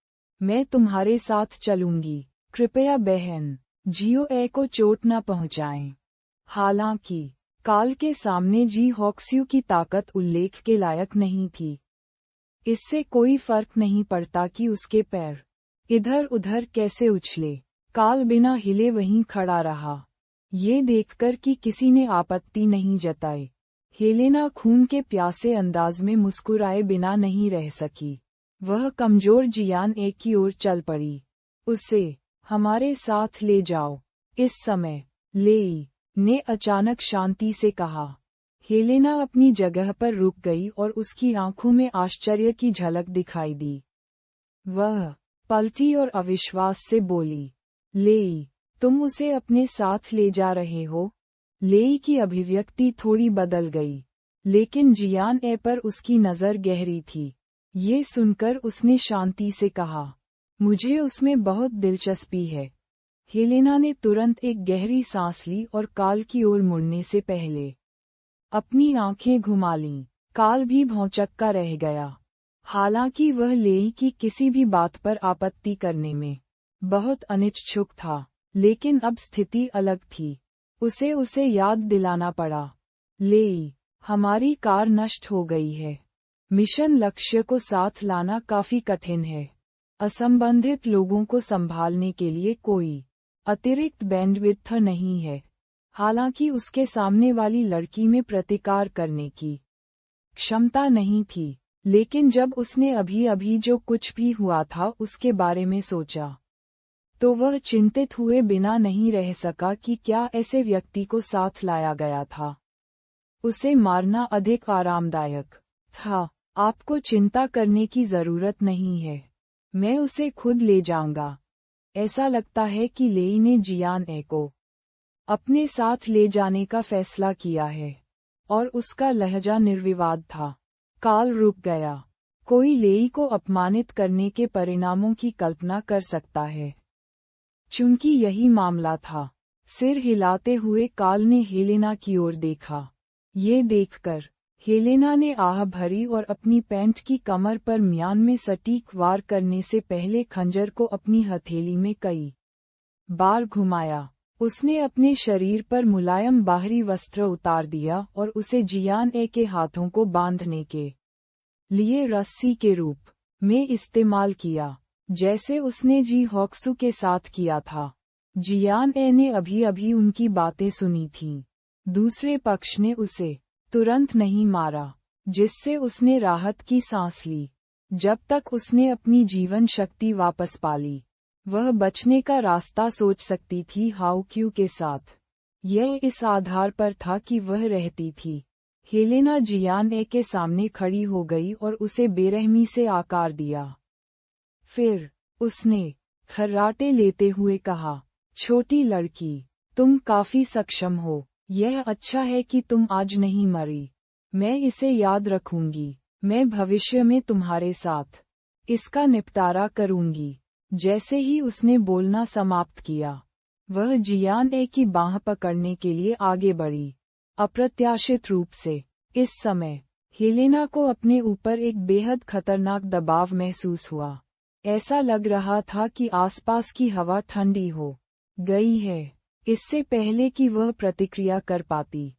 मैं तुम्हारे साथ चलूंगी, कृपया बहन, जियो ए को चोट न पहुंचाएं। हालांकि काल के सामने जी हॉक्स्यू की ताकत उल्लेख के लायक नहीं थी। इससे कोई फर्क नहीं पड़ता कि उसके पैर इधर उधर कैसे उछले। काल बिना हिले वहीं खड़ा रहा, ये देखकर कि किसी ने आपत्ति नहीं जताई। हेलेना खून के प्यासे अंदाज में मुस्कुराए बिना नहीं रह सकी। वह कमजोर जियान ए की ओर चल पड़ी। उसे हमारे साथ ले जाओ। इस समय लेई ने अचानक शांति से कहा। हेलेना अपनी जगह पर रुक गई और उसकी आंखों में आश्चर्य की झलक दिखाई दी। वह पलटी और अविश्वास से बोली, लेई, तुम उसे अपने साथ ले जा रहे हो? लेई की अभिव्यक्ति थोड़ी बदल गई, लेकिन जियान ए पर उसकी नज़र गहरी थी। ये सुनकर उसने शांति से कहा, मुझे उसमें बहुत दिलचस्पी है। हेलेना ने तुरंत एक गहरी सांस ली और काल की ओर मुड़ने से पहले अपनी आंखें घुमा लीं। काल भी भौंचक्का रह गया। हालांकि वह लेई की किसी भी बात पर आपत्ति करने में बहुत अनिच्छुक था, लेकिन अब स्थिति अलग थी। उसे याद दिलाना पड़ा, लेई, हमारी कार नष्ट हो गई है। मिशन लक्ष्य को साथ लाना काफी कठिन है। असंबंधित लोगों को संभालने के लिए कोई अतिरिक्त बैंडविड्थ नहीं है। हालांकि उसके सामने वाली लड़की में प्रतिकार करने की क्षमता नहीं थी, लेकिन जब उसने अभी जो कुछ भी हुआ था उसके बारे में सोचा, तो वह चिंतित हुए बिना नहीं रह सका कि क्या ऐसे व्यक्ति को साथ लाया गया था। उसे मारना अधिक आरामदायक था। आपको चिंता करने की जरूरत नहीं है, मैं उसे खुद ले जाऊंगा। ऐसा लगता है कि लेई ने जियान ए को अपने साथ ले जाने का फैसला किया है, और उसका लहजा निर्विवाद था। काल रुक गया। कोई लेई को अपमानित करने के परिणामों की कल्पना कर सकता है। चूंकि यही मामला था, सिर हिलाते हुए काल ने हेलेना की ओर देखा। ये देखकर हेलेना ने आह भरी और अपनी पैंट की कमर पर म्यान में सटीक वार करने से पहले खंजर को अपनी हथेली में कई बार घुमाया। उसने अपने शरीर पर मुलायम बाहरी वस्त्र उतार दिया और उसे जियान ए के हाथों को बांधने के लिए रस्सी के रूप में इस्तेमाल किया, जैसे उसने जी हॉक्सू के साथ किया था। जियान ए ने अभी उनकी बातें सुनी थीं। दूसरे पक्ष ने उसे तुरंत नहीं मारा, जिससे उसने राहत की सांस ली। जब तक उसने अपनी जीवन शक्ति वापस पाली, वह बचने का रास्ता सोच सकती थी। हाउक्यू के साथ यह इस आधार पर था कि वह रहती थी। हेलेना जियान ए के सामने खड़ी हो गई और उसे बेरहमी से आकार दिया। फिर उसने खर्राटे लेते हुए कहा, छोटी लड़की, तुम काफी सक्षम हो। यह अच्छा है कि तुम आज नहीं मरी। मैं इसे याद रखूंगी। मैं भविष्य में तुम्हारे साथ इसका निपटारा करूंगी। जैसे ही उसने बोलना समाप्त किया, वह जियान ए की बाँह पकड़ने के लिए आगे बढ़ी। अप्रत्याशित रूप से इस समय हेलेना को अपने ऊपर एक बेहद खतरनाक दबाव महसूस हुआ। ऐसा लग रहा था कि आसपास की हवा ठंडी हो गई है। इससे पहले कि वह प्रतिक्रिया कर पाती,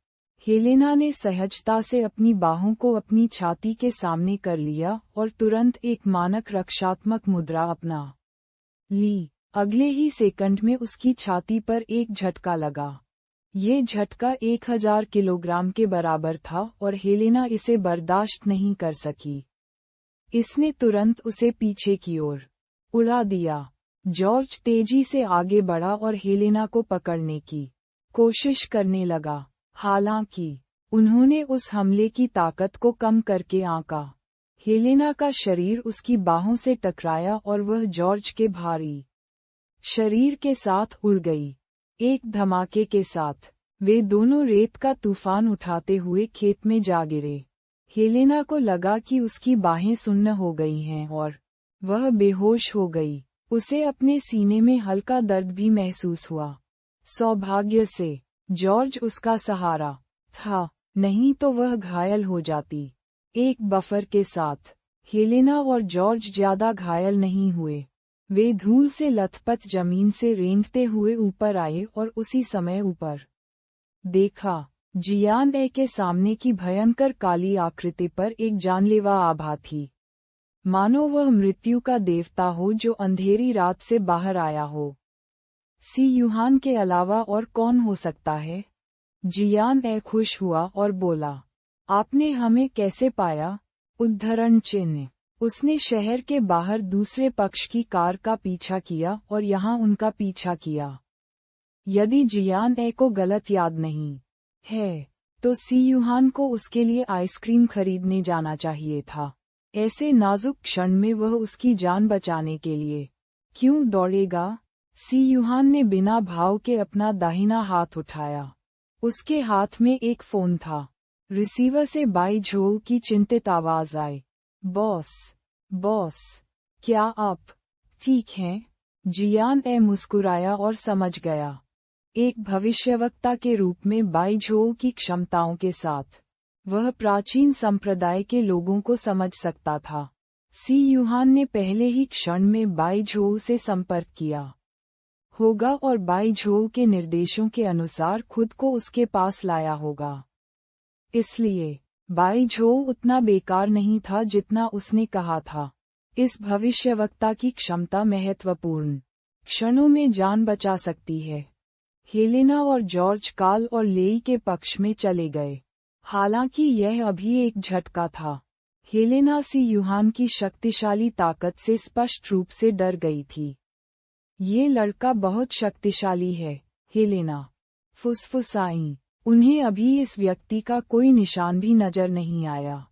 हेलेना ने सहजता से अपनी बाहों को अपनी छाती के सामने कर लिया और तुरंत एक मानक रक्षात्मक मुद्रा अपना ली। अगले ही सेकंड में उसकी छाती पर एक झटका लगा। ये झटका 1000 किलोग्राम के बराबर था और हेलेना इसे बर्दाश्त नहीं कर सकी। इसने तुरंत उसे पीछे की ओर उड़ा दिया। जॉर्ज तेजी से आगे बढ़ा और हेलेना को पकड़ने की कोशिश करने लगा। हालांकि उन्होंने उस हमले की ताकत को कम करके आंका। हेलेना का शरीर उसकी बाहों से टकराया और वह जॉर्ज के भारी शरीर के साथ उड़ गई। एक धमाके के साथ वे दोनों रेत का तूफान उठाते हुए खेत में जा गिरे। हेलेना को लगा कि उसकी बाहें सुन्न हो गई हैं और वह बेहोश हो गई। उसे अपने सीने में हल्का दर्द भी महसूस हुआ। सौभाग्य से जॉर्ज उसका सहारा था, नहीं तो वह घायल हो जाती। एक बफर के साथ हेलेना और जॉर्ज ज्यादा घायल नहीं हुए। वे धूल से लथपथ जमीन से रेंगते हुए ऊपर आए और उसी समय ऊपर देखा। जियान ए के सामने की भयंकर काली आकृति पर एक जानलेवा आभा थी, मानो वह मृत्यु का देवता हो जो अंधेरी रात से बाहर आया हो। सी यूहान के अलावा और कौन हो सकता है? जियान ए खुश हुआ और बोला, आपने हमें कैसे पाया? उद्धरण चिन्ह। उसने शहर के बाहर दूसरे पक्ष की कार का पीछा किया और यहाँ उनका पीछा किया। यदि जियान ए को गलत याद नहीं है, तो सी यूहान को उसके लिए आइसक्रीम खरीदने जाना चाहिए था। ऐसे नाजुक क्षण में वह उसकी जान बचाने के लिए क्यों दौड़ेगा? सी यूहान ने बिना भाव के अपना दाहिना हाथ उठाया। उसके हाथ में एक फोन था। रिसीवर से बाई झोल की चिंतित आवाज आई, बॉस, बॉस, क्या आप ठीक हैं? जियान ए मुस्कुराया और समझ गया। एक भविष्यवक्ता के रूप में बाई झोल की क्षमताओं के साथ वह प्राचीन संप्रदाय के लोगों को समझ सकता था। सी यूहान ने पहले ही क्षण में बाई झोल से संपर्क किया होगा और बाई झोल के निर्देशों के अनुसार खुद को उसके पास लाया होगा। इसलिए बाई झोल उतना बेकार नहीं था जितना उसने कहा था। इस भविष्यवक्ता की क्षमता महत्वपूर्ण क्षणों में जान बचा सकती है। हेलेना और जॉर्ज काल और लेई के पक्ष में चले गए। हालांकि यह अभी एक झटका था। हेलेना सी यूहान की शक्तिशाली ताकत से स्पष्ट रूप से डर गई थी। ये लड़का बहुत शक्तिशाली है, हेलेना फुसफुसाई। उन्हें अभी इस व्यक्ति का कोई निशान भी नजर नहीं आया।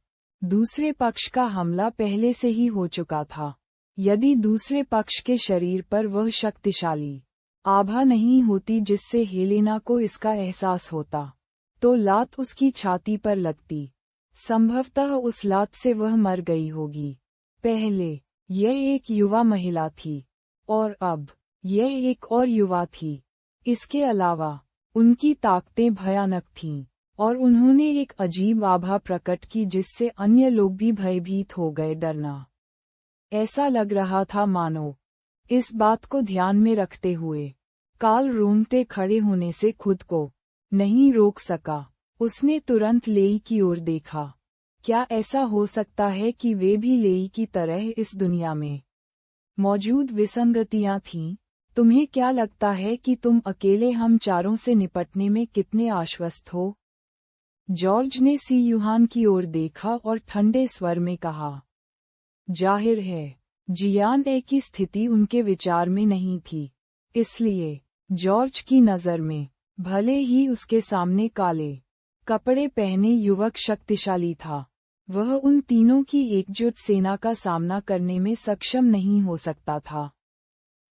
दूसरे पक्ष का हमला पहले से ही हो चुका था। यदि दूसरे पक्ष के शरीर पर वह शक्तिशाली आभा नहीं होती जिससे हेलेना को इसका एहसास होता, तो लात उसकी छाती पर लगती। संभवतः उस लात से वह मर गई होगी। पहले यह एक युवा महिला थी और अब यह एक और युवा थी। इसके अलावा उनकी ताकतें भयानक थीं और उन्होंने एक अजीब आभा प्रकट की जिससे अन्य लोग भी भयभीत हो गए। डरना ऐसा लग रहा था मानो। इस बात को ध्यान में रखते हुए काल रोंगटे खड़े होने से खुद को नहीं रोक सका। उसने तुरंत लेई की ओर देखा। क्या ऐसा हो सकता है कि वे भी लेई की तरह इस दुनिया में मौजूद विसंगतियां थीं? तुम्हें क्या लगता है कि तुम अकेले हम चारों से निपटने में कितने आश्वस्त हो? जॉर्ज ने सी यूहान की ओर देखा और ठंडे स्वर में कहा। जाहिर है, जियान ए की स्थिति उनके विचार में नहीं थी। इसलिए जॉर्ज की नज़र में भले ही उसके सामने काले कपड़े पहने युवक शक्तिशाली था, वह उन तीनों की एकजुट सेना का सामना करने में सक्षम नहीं हो सकता था।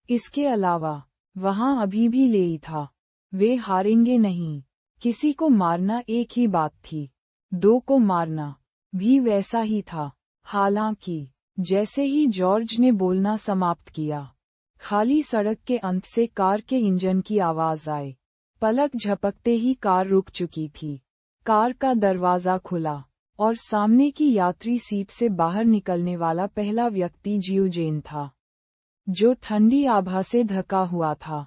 इसके अलावा वहां अभी भी लेई था। वे हारेंगे नहीं। किसी को मारना एक ही बात थी, दो को मारना भी वैसा ही था। हालांकि जैसे ही जॉर्ज ने बोलना समाप्त किया, खाली सड़क के अंत से कार के इंजन की आवाज आई। पलक झपकते ही कार रुक चुकी थी। कार का दरवाजा खुला और सामने की यात्री सीट से बाहर निकलने वाला पहला व्यक्ति जियोजेन था, जो ठंडी आभा से ढका हुआ था।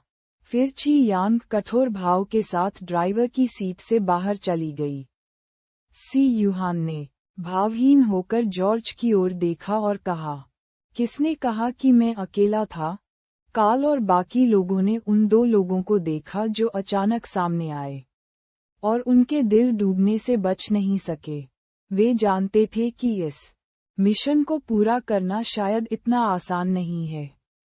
फिर ची यांग कठोर भाव के साथ ड्राइवर की सीट से बाहर चली गई। सी यूहान ने भावहीन होकर जॉर्ज की ओर देखा और कहा, किसने कहा कि मैं अकेला था? काल और बाकी लोगों ने उन दो लोगों को देखा जो अचानक सामने आए, और उनके दिल डूबने से बच नहीं सके। वे जानते थे कि इस मिशन को पूरा करना शायद इतना आसान नहीं है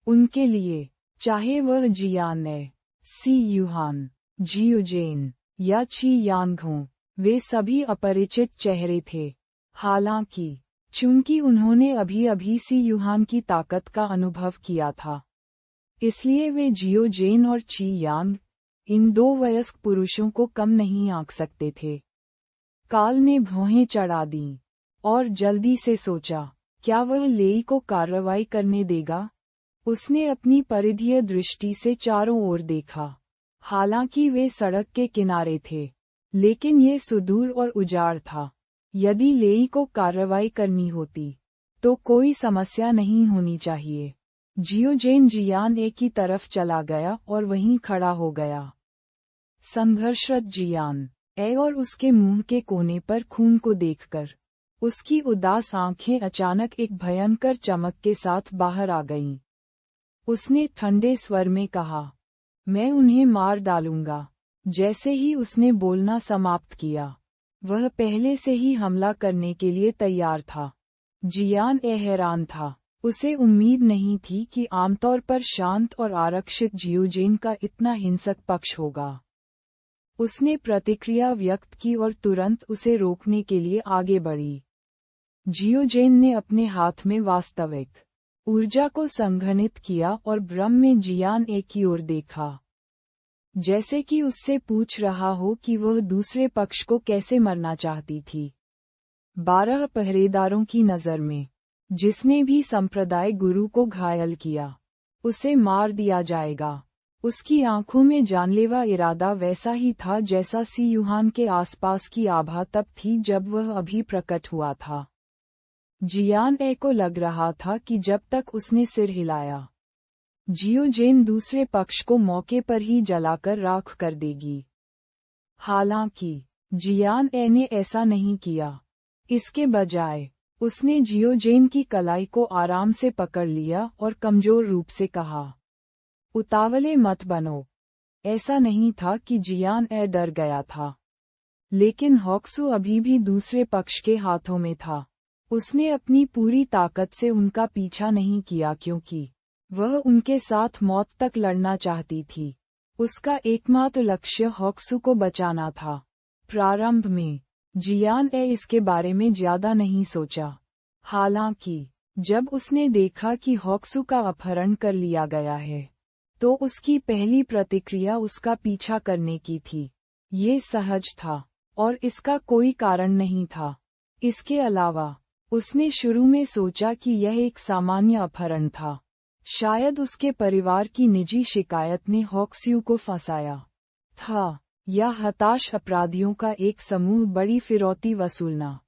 उनके लिए, चाहे वह जियान है, सी यूहान, जियोजेन या ची यांग हों। वे सभी अपरिचित चेहरे थे। हालांकि चूंकि उन्होंने अभी अभी सी यूहान की ताकत का अनुभव किया था, इसलिए वे जियोजेन और ची यांग, इन दो वयस्क पुरुषों को कम नहीं आंक सकते थे। काल ने भौहें चढ़ा दीं और जल्दी से सोचा, क्या वह लेई को कार्रवाई करने देगा? उसने अपनी परिधीय दृष्टि से चारों ओर देखा। हालांकि वे सड़क के किनारे थे, लेकिन ये सुदूर और उजाड़ था। यदि लेई को कार्रवाई करनी होती, तो कोई समस्या नहीं होनी चाहिए। जियोजेन जियान ए की तरफ चला गया और वहीं खड़ा हो गया। संघर्षरत जियान ए और उसके मुंह के कोने पर खून को देखकर उसकी उदास आंखें अचानक एक भयंकर चमक के साथ बाहर आ गईं। उसने ठंडे स्वर में कहा, मैं उन्हें मार डालूंगा। जैसे ही उसने बोलना समाप्त किया, वह पहले से ही हमला करने के लिए तैयार था। जियान ए हैरान था। उसे उम्मीद नहीं थी कि आमतौर पर शांत और आरक्षित जियोजेन का इतना हिंसक पक्ष होगा। उसने प्रतिक्रिया व्यक्त की और तुरंत उसे रोकने के लिए आगे बढ़ी। जियोजेन ने अपने हाथ में वास्तविक ऊर्जा को संघनित किया और भ्रम में जियान ए की ओर देखा, जैसे कि उससे पूछ रहा हो कि वह दूसरे पक्ष को कैसे मरना चाहती थी। 12 पहरेदारों की नज़र में, जिसने भी संप्रदाय गुरु को घायल किया, उसे मार दिया जाएगा। उसकी आंखों में जानलेवा इरादा वैसा ही था जैसा सी यूहान के आसपास की आभा तब थी जब वह अभी प्रकट हुआ था। जियान ए को लग रहा था कि जब तक उसने सिर हिलाया, जियोजेन दूसरे पक्ष को मौके पर ही जलाकर राख कर देगी। हालांकि जियान ए ने ऐसा नहीं किया। इसके बजाय उसने जियोजेन की कलाई को आराम से पकड़ लिया और कमजोर रूप से कहा, उतावले मत बनो। ऐसा नहीं था कि जियान ए डर गया था, लेकिन हॉक्सू अभी भी दूसरे पक्ष के हाथों में था। उसने अपनी पूरी ताकत से उनका पीछा नहीं किया क्योंकि वह उनके साथ मौत तक लड़ना चाहती थी। उसका एकमात्र लक्ष्य हॉक्सू को बचाना था। प्रारंभ में जियान ए इसके बारे में ज्यादा नहीं सोचा। हालांकि जब उसने देखा कि हॉक्सू का अपहरण कर लिया गया है, तो उसकी पहली प्रतिक्रिया उसका पीछा करने की थी। ये सहज था और इसका कोई कारण नहीं था। इसके अलावा उसने शुरू में सोचा कि यह एक सामान्य अपहरण था। शायद उसके परिवार की निजी शिकायत ने हॉक्सू को फंसाया था, या हताश अपराधियों का एक समूह बड़ी फिरौती वसूलना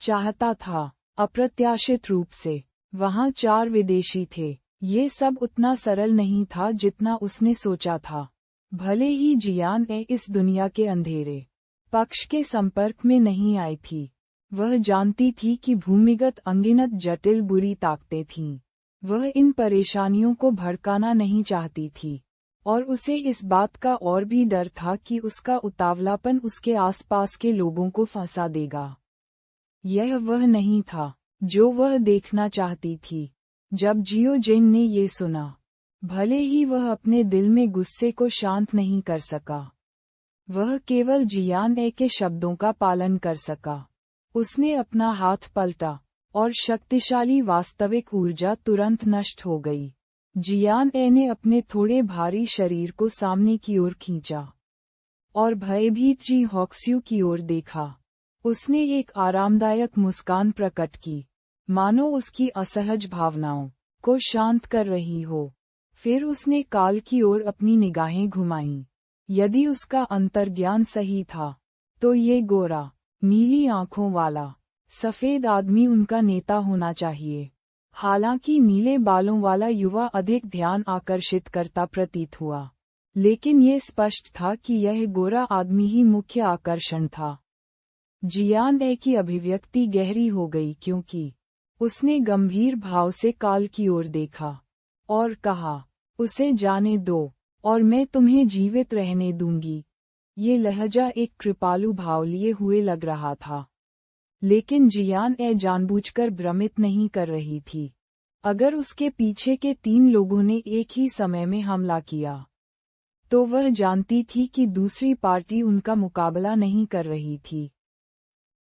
चाहता था। अप्रत्याशित रूप से वहां 4 विदेशी थे। ये सब उतना सरल नहीं था जितना उसने सोचा था। भले ही जियान ए इस दुनिया के अंधेरे पक्ष के संपर्क में नहीं आई थी, वह जानती थी कि भूमिगत अनगिनत जटिल बुरी ताकतें थीं। वह इन परेशानियों को भड़काना नहीं चाहती थी, और उसे इस बात का और भी डर था कि उसका उतावलापन उसके आसपास के लोगों को फंसा देगा। यह वह नहीं था जो वह देखना चाहती थी। जब जियोजेन ने ये सुना, भले ही वह अपने दिल में गुस्से को शांत नहीं कर सका, वह केवल जियान ए के शब्दों का पालन कर सका। उसने अपना हाथ पलटा और शक्तिशाली वास्तविक ऊर्जा तुरंत नष्ट हो गई। जियान ए ने अपने थोड़े भारी शरीर को सामने की ओर खींचा और भयभीत जी हॉक्सू की ओर देखा। उसने एक आरामदायक मुस्कान प्रकट की, मानो उसकी असहज भावनाओं को शांत कर रही हो। फिर उसने काल की ओर अपनी निगाहें घुमाईं। यदि उसका अंतर्ज्ञान सही था, तो ये गोरा, नीली आंखों वाला, सफेद आदमी उनका नेता होना चाहिए। हालांकि नीले बालों वाला युवा अधिक ध्यान आकर्षित करता प्रतीत हुआ। लेकिन ये स्पष्ट था कि यह गोरा आदमी ही मुख्य आकर्षण था। जियान ए की अभिव्यक्ति गहरी हो गई क्योंकि उसने गंभीर भाव से काल की ओर देखा और कहा, उसे जाने दो, और मैं तुम्हें जीवित रहने दूंगी। ये लहजा एक कृपालु भाव लिए हुए लग रहा था। लेकिन जियान ए जानबूझकर भ्रमित नहीं कर रही थी। अगर उसके पीछे के 3 लोगों ने एक ही समय में हमला किया, तो वह जानती थी कि दूसरी पार्टी उनका मुकाबला नहीं कर रही थी।